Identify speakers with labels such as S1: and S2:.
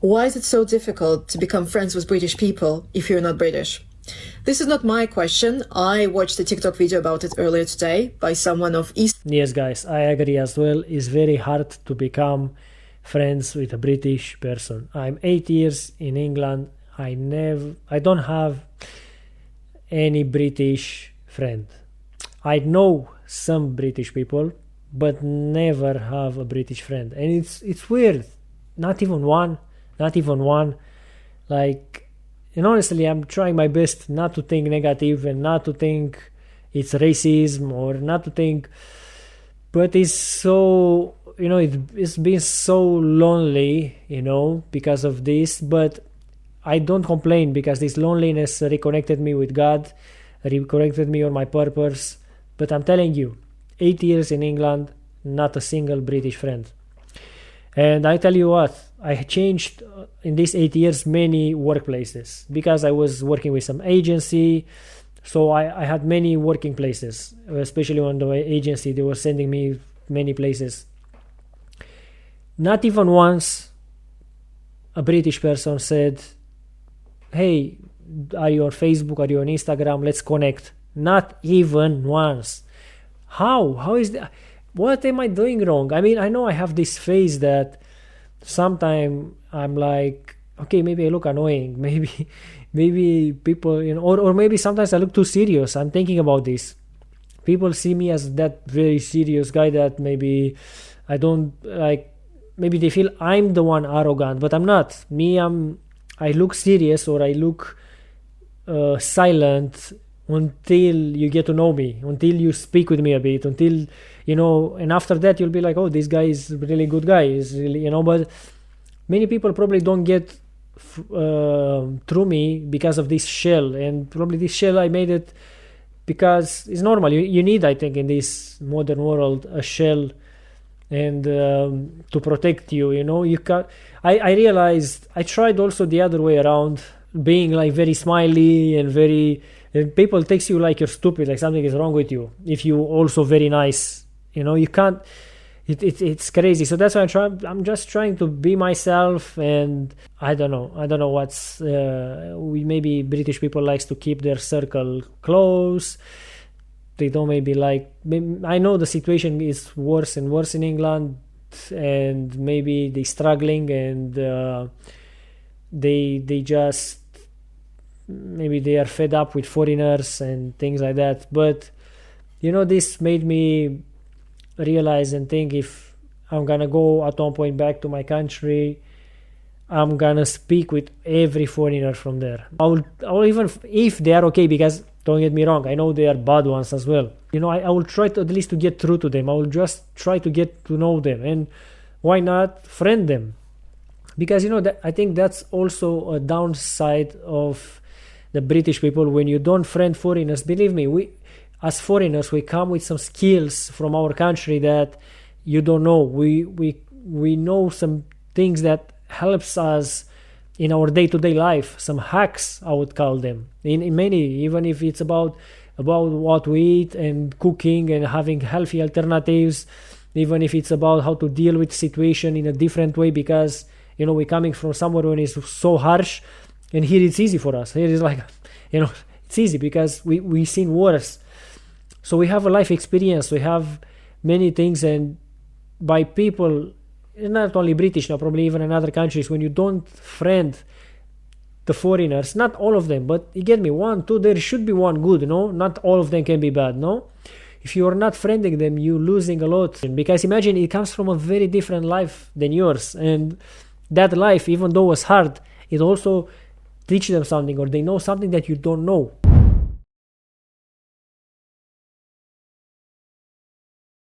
S1: Why is it so difficult to become friends with British people if you're not British? This is not my question. I watched a TikTok video about it earlier today by someone of East.
S2: Yes, guys, I agree as well. It's very hard to become friends with a British person. I'm 8 years in England. I don't have any British friend. I know some British people, but never have a British friend. And it's weird. Not even one. Like, and honestly, I'm trying my best not to think negative and not to think it's racism or not to think, but it's so, it's been so lonely, because of this. But I don't complain, because this loneliness reconnected me with God, reconnected me on my purpose. But I'm telling you, 8 years in England, not a single British friend. And I tell you what, I changed in these 8 years many workplaces, because I was working with some agency. So I had many working places, especially on the agency. They were sending me many places. Not even once a British person said, hey, are you on Facebook? Are you on Instagram? Let's connect. Not even once. How is that? What am I doing wrong? I mean, I know I have this phase that sometimes I'm like, okay, maybe I look annoying. Maybe people, or maybe sometimes I look too serious. I'm thinking about this. People see me as that very serious guy that maybe I don't like. Maybe they feel I'm the one arrogant, but I'm not. I look serious, or I look silent until you get to know me, until you speak with me a bit, until, and after that you'll be like, oh, this guy is a really good guy. Is really, but many people probably don't get through me because of this shell. And probably this shell, I made it because it's normal. You need, I think, in this modern world, a shell, and to protect you. You can. I realized I tried also the other way around, being like very smiley and very, and people takes you like you're stupid, like something is wrong with you if you also very nice. You can't. It's crazy. So that's why I'm just trying to be myself. And I don't know what's maybe British people likes to keep their circle close. They don't maybe like. I know the situation is worse and worse in England, and maybe they're struggling, and they just, maybe they are fed up with foreigners and things like that. But this made me realize and think, if I'm gonna go at one point back to my country, I'm gonna speak with every foreigner from there. I will even if they are okay, because don't get me wrong, I know they are bad ones as well. I will try to at least to get through to them. I will just try to get to know them, and why not friend them? Because that, I think that's also a downside of the British people. When you don't friend foreigners, believe me, we as foreigners, we come with some skills from our country that you don't know. We know some things that helps us in our day-to-day life, some hacks, I would call them. In many, even if it's about what we eat and cooking and having healthy alternatives, even if it's about how to deal with situation in a different way, because we're coming from somewhere when it's so harsh, and here it's easy for us. Here is like, it's easy because we've seen worse. So we have a life experience, we have many things, and by people, not only British, now probably even in other countries, when you don't friend the foreigners, not all of them, but you get me, 1, 2, there should be one good, not all of them can be bad, if you are not friending them, you're losing a lot, because imagine it comes from a very different life than yours, and that life, even though it was hard, it also teaches them something, or they know something that you don't know.